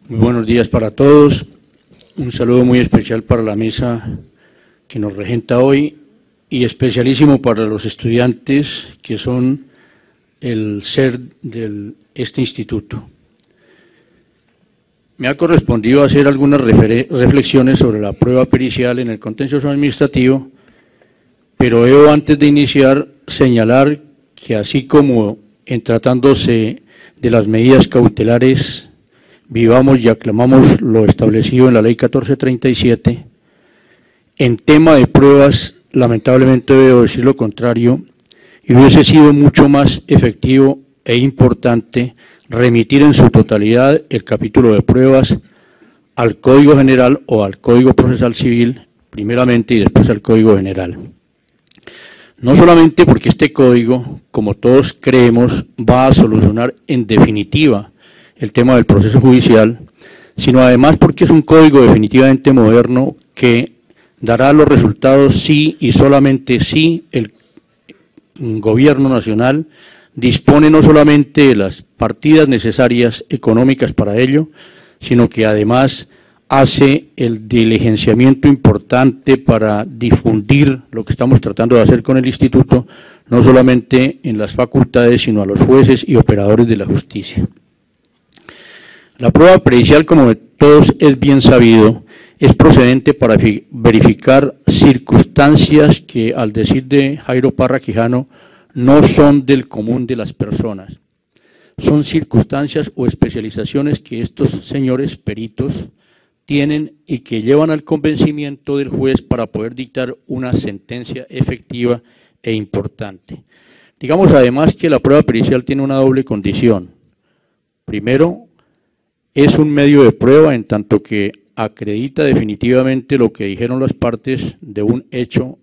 Muy buenos días para todos. Un saludo muy especial para la mesa que nos regenta hoy y especialísimo para los estudiantes que son el ser de este instituto. Me ha correspondido hacer algunas reflexiones sobre la prueba pericial en el contencioso administrativo, pero debo antes de iniciar señalar que así como en tratándose de las medidas cautelares vivamos y aclamamos lo establecido en la Ley 1437, en tema de pruebas, lamentablemente debo decir lo contrario, y hubiese sido mucho más efectivo e importante remitir en su totalidad el capítulo de pruebas al Código General o al Código Procesal Civil, primeramente, y después al Código General. No solamente porque este código, como todos creemos, va a solucionar en definitiva el tema del proceso judicial, sino además porque es un código definitivamente moderno que dará los resultados si y solamente si el gobierno nacional dispone no solamente de las partidas necesarias económicas para ello, sino que además hace el diligenciamiento importante para difundir lo que estamos tratando de hacer con el instituto, no solamente en las facultades, sino a los jueces y operadores de la justicia. La prueba pericial, como de todos es bien sabido, es procedente para verificar circunstancias que, al decir de Jairo Parra Quijano, no son del común de las personas. Son circunstancias o especializaciones que estos señores peritos tienen y que llevan al convencimiento del juez para poder dictar una sentencia efectiva e importante. Digamos además que la prueba pericial tiene una doble condición. Primero, es un medio de prueba en tanto que acredita definitivamente lo que dijeron las partes de un hecho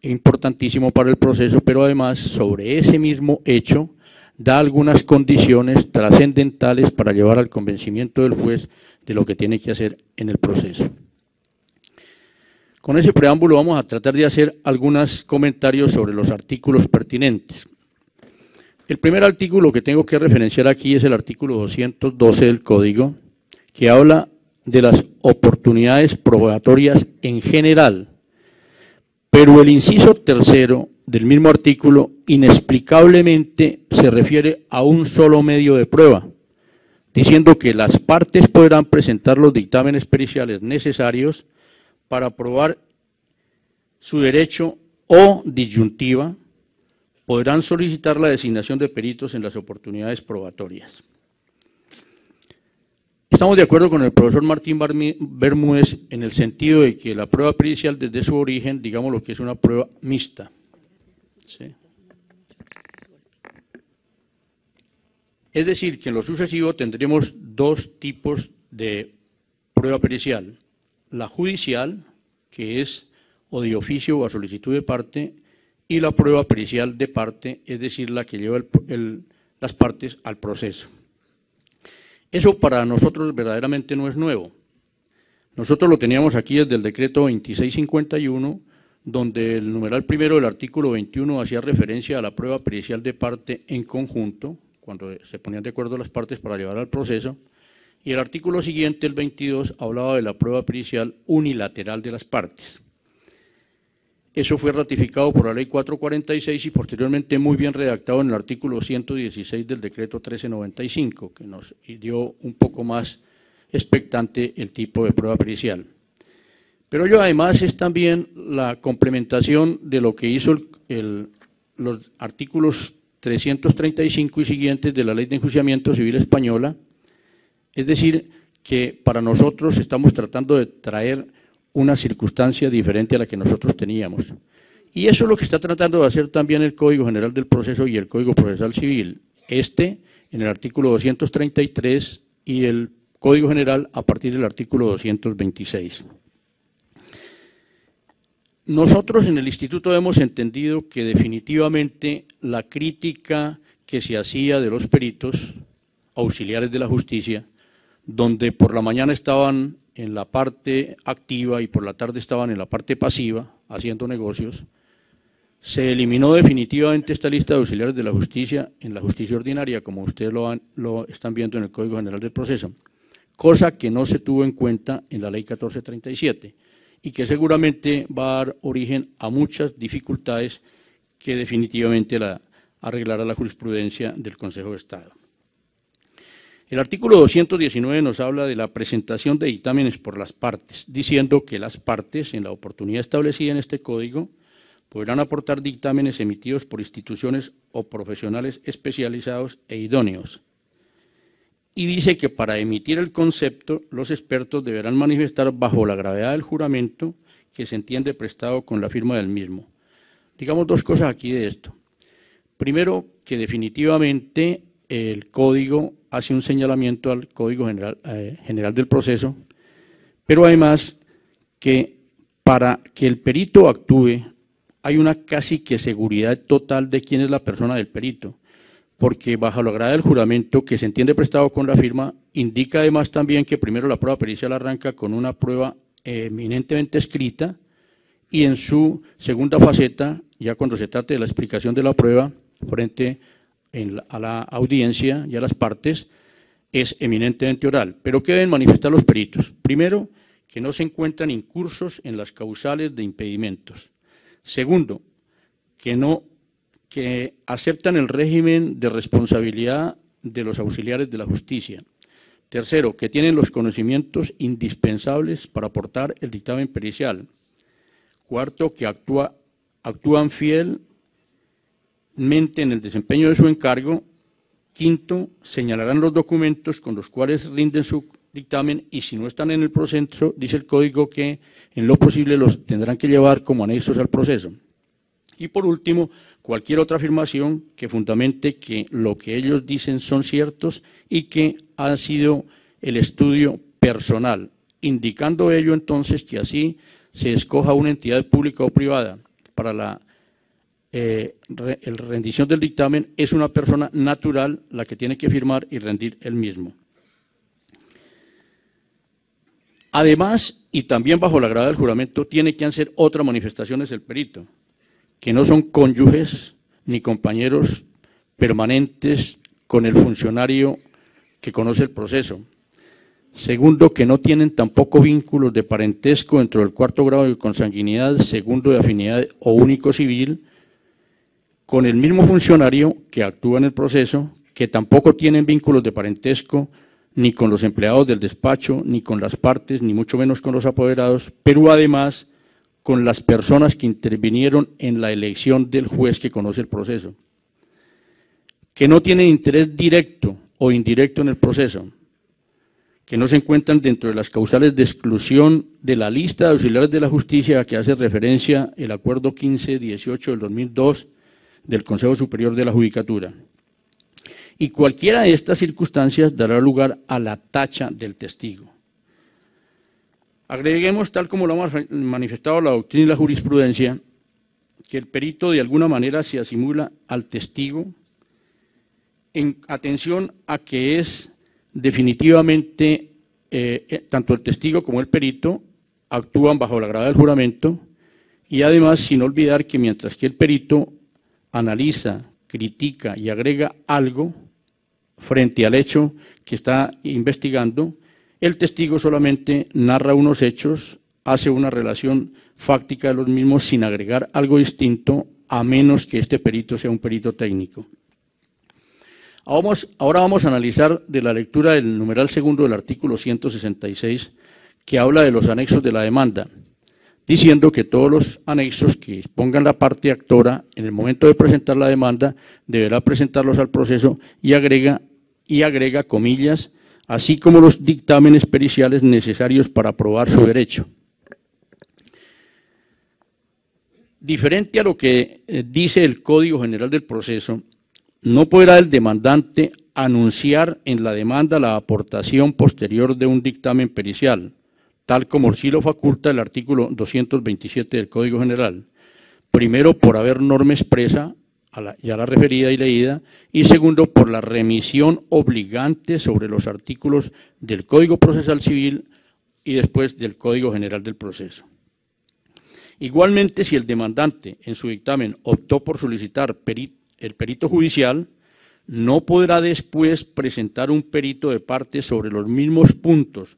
importantísimo para el proceso, pero además sobre ese mismo hecho da algunas condiciones trascendentales para llevar al convencimiento del juez de lo que tiene que hacer en el proceso. Con ese preámbulo vamos a tratar de hacer algunos comentarios sobre los artículos pertinentes. El primer artículo que tengo que referenciar aquí es el artículo 212 del Código, que habla de las oportunidades probatorias en general, pero el inciso tercero del mismo artículo inexplicablemente se refiere a un solo medio de prueba, diciendo que las partes podrán presentar los dictámenes periciales necesarios para probar su derecho o disyuntiva, podrán solicitar la designación de peritos en las oportunidades probatorias. Estamos de acuerdo con el profesor Martín Bermúdez en el sentido de que la prueba pericial desde su origen, digamos lo que es una prueba mixta. ¿Sí? Es decir, que en lo sucesivo tendremos dos tipos de prueba pericial. La judicial, que es o de oficio o a solicitud de parte, y la prueba pericial de parte, es decir, la que lleva las partes al proceso. Eso para nosotros verdaderamente no es nuevo. Nosotros lo teníamos aquí desde el decreto 2651, donde el numeral primero del artículo 21 hacía referencia a la prueba pericial de parte en conjunto, cuando se ponían de acuerdo las partes para llevar al proceso, y el artículo siguiente, el 22, hablaba de la prueba pericial unilateral de las partes. Eso fue ratificado por la Ley 446 y posteriormente muy bien redactado en el artículo 116 del decreto 1395, que nos dio un poco más expectante el tipo de prueba pericial. Pero ello además es también la complementación de lo que hizo los artículos 335 y siguientes de la Ley de Enjuiciamiento Civil Española, es decir, que para nosotros estamos tratando de traer una circunstancia diferente a la que nosotros teníamos. Y eso es lo que está tratando de hacer también el Código General del Proceso y el Código Procesal Civil. En el artículo 233 y el Código General a partir del artículo 226. Nosotros en el Instituto hemos entendido que definitivamente la crítica que se hacía de los peritos auxiliares de la justicia, donde por la mañana estaban en la parte activa y por la tarde estaban en la parte pasiva, haciendo negocios, se eliminó definitivamente esta lista de auxiliares de la justicia en la justicia ordinaria, como ustedes lo están viendo en el Código General del Proceso. cosa que no se tuvo en cuenta en la Ley 1437 y que seguramente va a dar origen a muchas dificultades que definitivamente arreglará la jurisprudencia del Consejo de Estado. El artículo 219 nos habla de la presentación de dictámenes por las partes, diciendo que las partes, en la oportunidad establecida en este código, podrán aportar dictámenes emitidos por instituciones o profesionales especializados e idóneos. Y dice que para emitir el concepto, los expertos deberán manifestar bajo la gravedad del juramento que se entiende prestado con la firma del mismo. Digamos dos cosas aquí de esto. Primero, que definitivamente el código hace un señalamiento al Código General del Proceso, pero además que para que el perito actúe hay una casi que seguridad total de quién es la persona del perito, porque bajo la gravedad del juramento que se entiende prestado con la firma, indica además también que primero la prueba pericial arranca con una prueba eminentemente escrita y en su segunda faceta, ya cuando se trate de la explicación de la prueba frente a la audiencia y a las partes, es eminentemente oral. ¿Pero qué deben manifestar los peritos? Primero, que no se encuentran incursos en las causales de impedimentos. Segundo, que aceptan el régimen de responsabilidad de los auxiliares de la justicia. Tercero, que tienen los conocimientos indispensables para aportar el dictamen pericial. Cuarto, que actúan fielmente en el desempeño de su encargo. Quinto, señalarán los documentos con los cuales rinden su dictamen y si no están en el proceso, dice el código que en lo posible los tendrán que llevar como anexos al proceso. Y por último, cualquier otra afirmación que fundamente que lo que ellos dicen son ciertos y que ha sido el estudio personal, indicando ello entonces que así se escoja una entidad pública o privada para la rendición del dictamen, es una persona natural la que tiene que firmar y rendir el mismo. Además, y también bajo la gravedad del juramento, tiene que hacer otras manifestaciones el perito, que no son cónyuges ni compañeros permanentes con el funcionario que conoce el proceso. Segundo, que no tienen tampoco vínculos de parentesco dentro del cuarto grado de consanguinidad, segundo de afinidad o único civil, con el mismo funcionario que actúa en el proceso, que tampoco tienen vínculos de parentesco ni con los empleados del despacho, ni con las partes, ni mucho menos con los apoderados, pero además con las personas que intervinieron en la elección del juez que conoce el proceso, que no tienen interés directo o indirecto en el proceso, que no se encuentran dentro de las causales de exclusión de la lista de auxiliares de la justicia a que hace referencia el Acuerdo 1518 del 2002 del Consejo Superior de la Judicatura. Y cualquiera de estas circunstancias dará lugar a la tacha del testigo. Agreguemos, tal como lo hemos manifestado la doctrina y la jurisprudencia, que el perito de alguna manera se asimila al testigo en atención a que es definitivamente, tanto el testigo como el perito actúan bajo la gravedad del juramento y además sin olvidar que mientras que el perito analiza, critica y agrega algo frente al hecho que está investigando, el testigo solamente narra unos hechos, hace una relación fáctica de los mismos sin agregar algo distinto, a menos que este perito sea un perito técnico. Ahora vamos a analizar de la lectura del numeral segundo del artículo 166, que habla de los anexos de la demanda, diciendo que todos los anexos que expongan la parte actora en el momento de presentar la demanda deberá presentarlos al proceso y agrega comillas, así como los dictámenes periciales necesarios para probar su derecho. Diferente a lo que dice el Código General del Proceso, no podrá el demandante anunciar en la demanda la aportación posterior de un dictamen pericial, tal como sí lo faculta el artículo 227 del Código General, primero por haber norma expresa, ya la referida y leída, y segundo por la remisión obligante sobre los artículos del Código Procesal Civil y después del Código General del Proceso. Igualmente, si el demandante en su dictamen optó por solicitar el perito judicial, no podrá después presentar un perito de parte sobre los mismos puntos,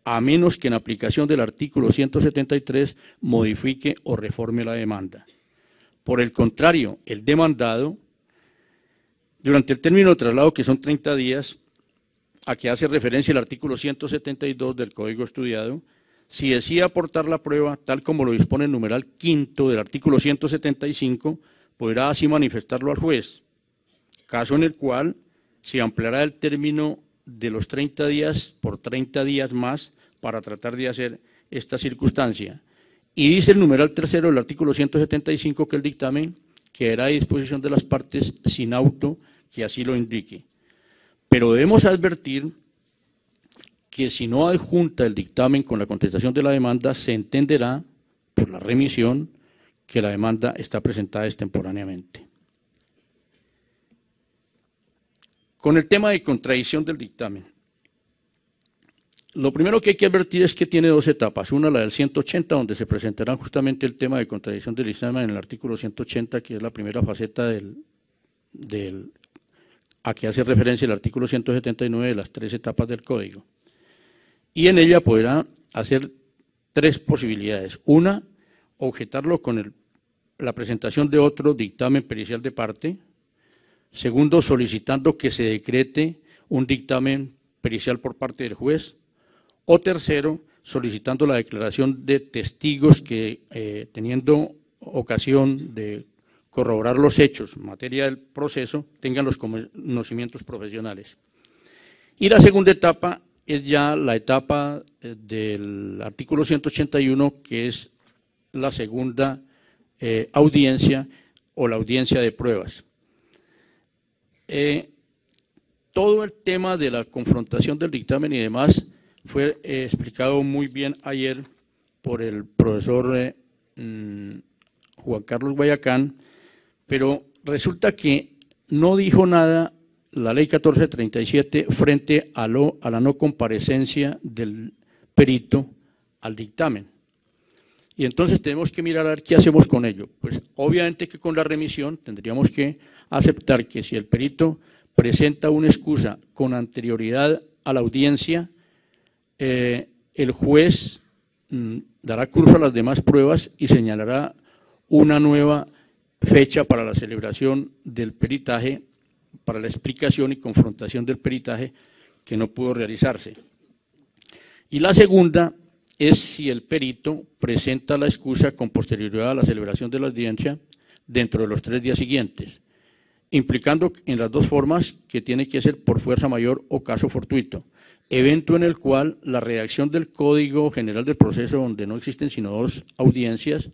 a menos que en aplicación del artículo 173 modifique o reforme la demanda. Por el contrario, el demandado, durante el término de traslado, que son 30 días, a que hace referencia el artículo 172 del Código Estudiado, si decide aportar la prueba, tal como lo dispone el numeral quinto del artículo 175, podrá así manifestarlo al juez, caso en el cual se ampliará el término de los 30 días por 30 días más para tratar de hacer esta circunstancia. Y dice el numeral tercero del artículo 175 que el dictamen quedará a disposición de las partes sin auto que así lo indique. Pero debemos advertir que si no adjunta el dictamen con la contestación de la demanda, se entenderá por la remisión que la demanda está presentada extemporáneamente. Con el tema de contradicción del dictamen, lo primero que hay que advertir es que tiene dos etapas. Una, la del 180, donde se presentará justamente el tema de contradicción del dictamen en el artículo 180, que es la primera faceta a que hace referencia el artículo 179 de las 3 etapas del Código. Y en ella podrá hacer 3 posibilidades. Una, objetarlo con la presentación de otro dictamen pericial de parte. Segundo, solicitando que se decrete un dictamen pericial por parte del juez. O tercero, solicitando la declaración de testigos que, teniendo ocasión de corroborar los hechos en materia del proceso, tengan los conocimientos profesionales. Y la segunda etapa es ya la etapa del artículo 181, que es la segunda audiencia o la audiencia de pruebas. Todo el tema de la confrontación del dictamen y demás fue explicado muy bien ayer por el profesor Juan Carlos Guayacán, pero resulta que no dijo nada la ley 1437 frente a la no comparecencia del perito al dictamen. Y entonces tenemos que mirar a ver qué hacemos con ello. Pues obviamente que con la remisión tendríamos que aceptar que si el perito presenta una excusa con anterioridad a la audiencia, el juez dará curso a las demás pruebas y señalará una nueva fecha para la celebración del peritaje, para la explicación y confrontación del peritaje que no pudo realizarse. Y la segunda es si el perito presenta la excusa con posterioridad a la celebración de la audiencia dentro de los 3 días siguientes, implicando en las dos formas que tiene que ser por fuerza mayor o caso fortuito, evento en el cual la redacción del Código General del Proceso, donde no existen sino 2 audiencias,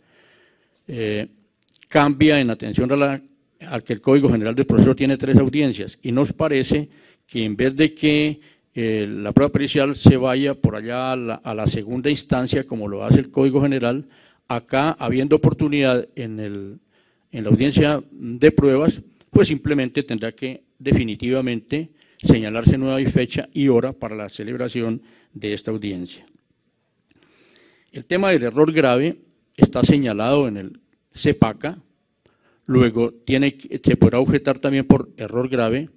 cambia en atención a que el Código General del Proceso tiene 3 audiencias, y nos parece que en vez de que la prueba pericial se vaya por allá a la segunda instancia, como lo hace el Código General, acá, habiendo oportunidad en la audiencia de pruebas, pues simplemente tendrá que definitivamente señalarse nueva fecha y hora para la celebración de esta audiencia. El tema del error grave está señalado en el CEPACA, luego se podrá objetar también por error grave,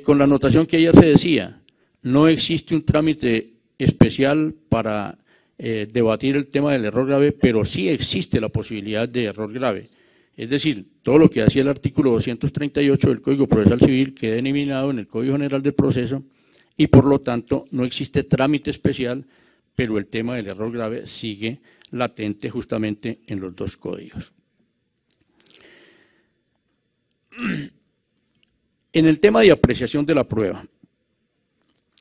con la anotación que ayer se decía, no existe un trámite especial para debatir el tema del error grave, pero sí existe la posibilidad de error grave. Es decir, todo lo que hacía el artículo 238 del Código Procesal Civil queda eliminado en el Código General del Proceso y por lo tanto no existe trámite especial, pero el tema del error grave sigue latente justamente en los 2 códigos. En el tema de apreciación de la prueba,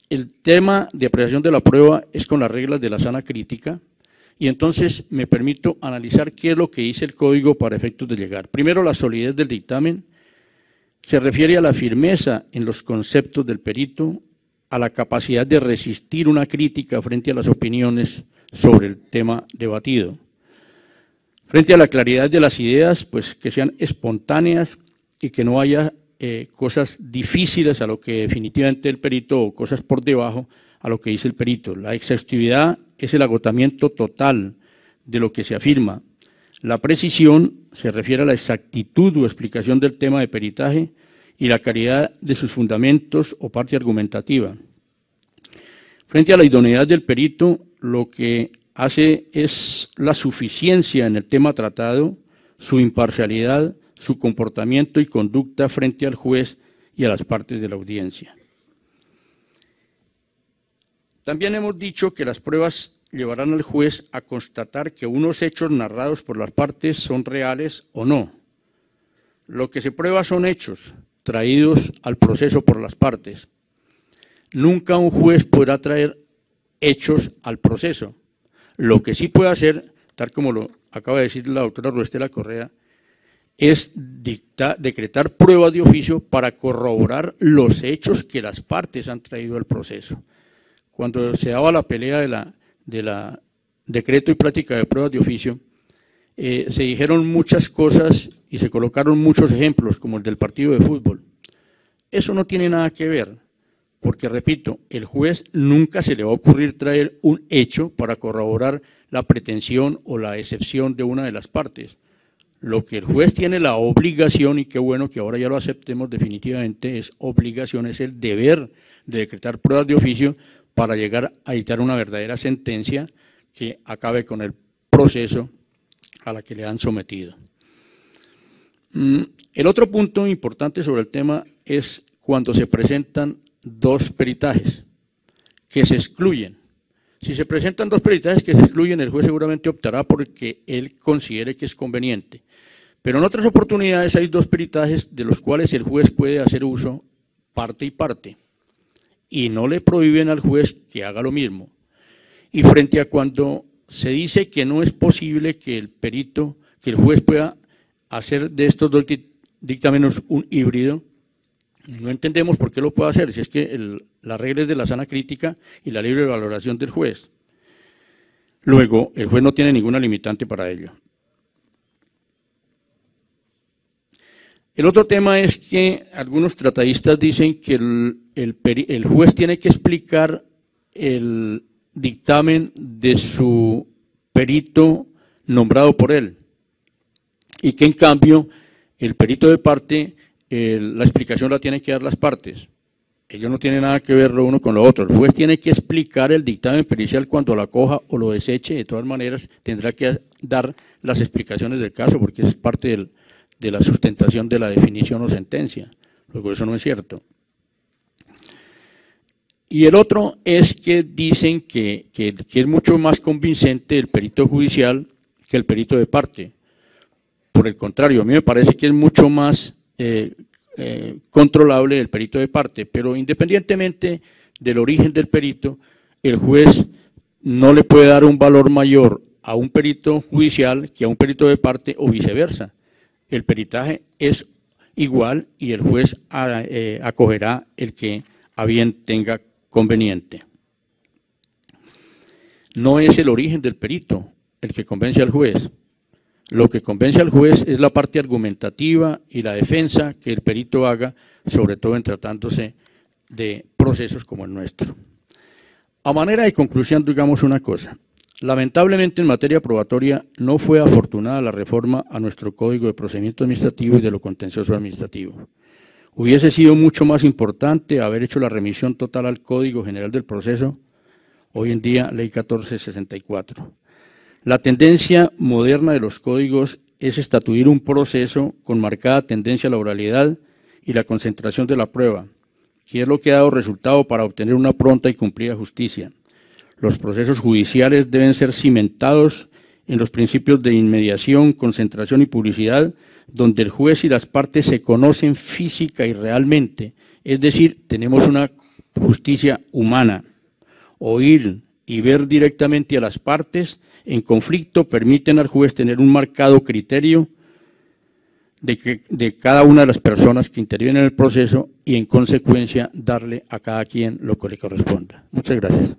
el tema de apreciación de la prueba es con las reglas de la sana crítica, y entonces me permito analizar qué es lo que dice el Código para efectos de llegar. Primero, la solidez del dictamen se refiere a la firmeza en los conceptos del perito, a la capacidad de resistir una crítica frente a las opiniones sobre el tema debatido. Frente a la claridad de las ideas, pues que sean espontáneas y que no haya cosas difíciles a lo que definitivamente el perito o cosas por debajo a lo que dice el perito. La exhaustividad es el agotamiento total de lo que se afirma. La precisión se refiere a la exactitud o explicación del tema de peritaje y la calidad de sus fundamentos o parte argumentativa. Frente a la idoneidad del perito, lo que hace es la suficiencia en el tema tratado, su imparcialidad, su comportamiento y conducta frente al juez y a las partes de la audiencia. También hemos dicho que las pruebas llevarán al juez a constatar que unos hechos narrados por las partes son reales o no. Lo que se prueba son hechos traídos al proceso por las partes. Nunca un juez podrá traer hechos al proceso. Lo que sí puede hacer, tal como lo acaba de decir la doctora Ruestela Correa, es decretar pruebas de oficio para corroborar los hechos que las partes han traído al proceso. Cuando se daba la pelea de la decreto y práctica de pruebas de oficio, se dijeron muchas cosas y se colocaron muchos ejemplos, como el del partido de fútbol. Eso no tiene nada que ver, porque, repito, el juez nunca se le va a ocurrir traer un hecho para corroborar la pretensión o la excepción de una de las partes. Lo que el juez tiene la obligación, y qué bueno que ahora ya lo aceptemos definitivamente, es obligación, es el deber de decretar pruebas de oficio para llegar a dictar una verdadera sentencia que acabe con el proceso a la que le han sometido. El otro punto importante sobre el tema es cuando se presentan dos peritajes que se excluyen. Si se presentan dos peritajes que se excluyen, el juez seguramente optará porque él considere que es conveniente. Pero en otras oportunidades hay dos peritajes de los cuales el juez puede hacer uso parte y parte, y no le prohíben al juez que haga lo mismo. Y frente a cuando se dice que no es posible que el juez pueda hacer de estos dos dictámenes un híbrido, no entendemos por qué lo puede hacer, si es que la regla es de la sana crítica y la libre valoración del juez. Luego, el juez no tiene ninguna limitante para ello. El otro tema es que algunos tratadistas dicen que el juez tiene que explicar el dictamen de su perito nombrado por él, y que en cambio el perito de parte, la explicación la tienen que dar las partes. Ellos no tienen nada que ver lo uno con lo otro. El juez tiene que explicar el dictamen pericial cuando lo acoja o lo deseche. De todas maneras, tendrá que dar las explicaciones del caso, porque es parte de la sustentación de la definición o sentencia. Luego, eso no es cierto. Y el otro es que dicen que es mucho más convincente el perito judicial que el perito de parte. Por el contrario, a mí me parece que es mucho más controlable el perito de parte, pero independientemente del origen del perito, el juez no le puede dar un valor mayor a un perito judicial que a un perito de parte o viceversa. El peritaje es igual y el juez acogerá el que a bien tenga conveniente. No es el origen del perito el que convence al juez. Lo que convence al juez es la parte argumentativa y la defensa que el perito haga, sobre todo en tratándose de procesos como el nuestro. A manera de conclusión, digamos una cosa. Lamentablemente, en materia probatoria no fue afortunada la reforma a nuestro Código de Procedimiento Administrativo y de lo Contencioso Administrativo. Hubiese sido mucho más importante haber hecho la remisión total al Código General del Proceso, hoy en día Ley 1464. La tendencia moderna de los códigos es estatuir un proceso con marcada tendencia a la oralidad y la concentración de la prueba, que es lo que ha dado resultado para obtener una pronta y cumplida justicia. Los procesos judiciales deben ser cimentados en los principios de inmediación, concentración y publicidad, donde el juez y las partes se conocen física y realmente, es decir, tenemos una justicia humana. Oír y ver directamente a las partes en conflicto permiten al juez tener un marcado criterio de cada una de las personas que intervienen en el proceso y en consecuencia darle a cada quien lo que le corresponda. Muchas gracias.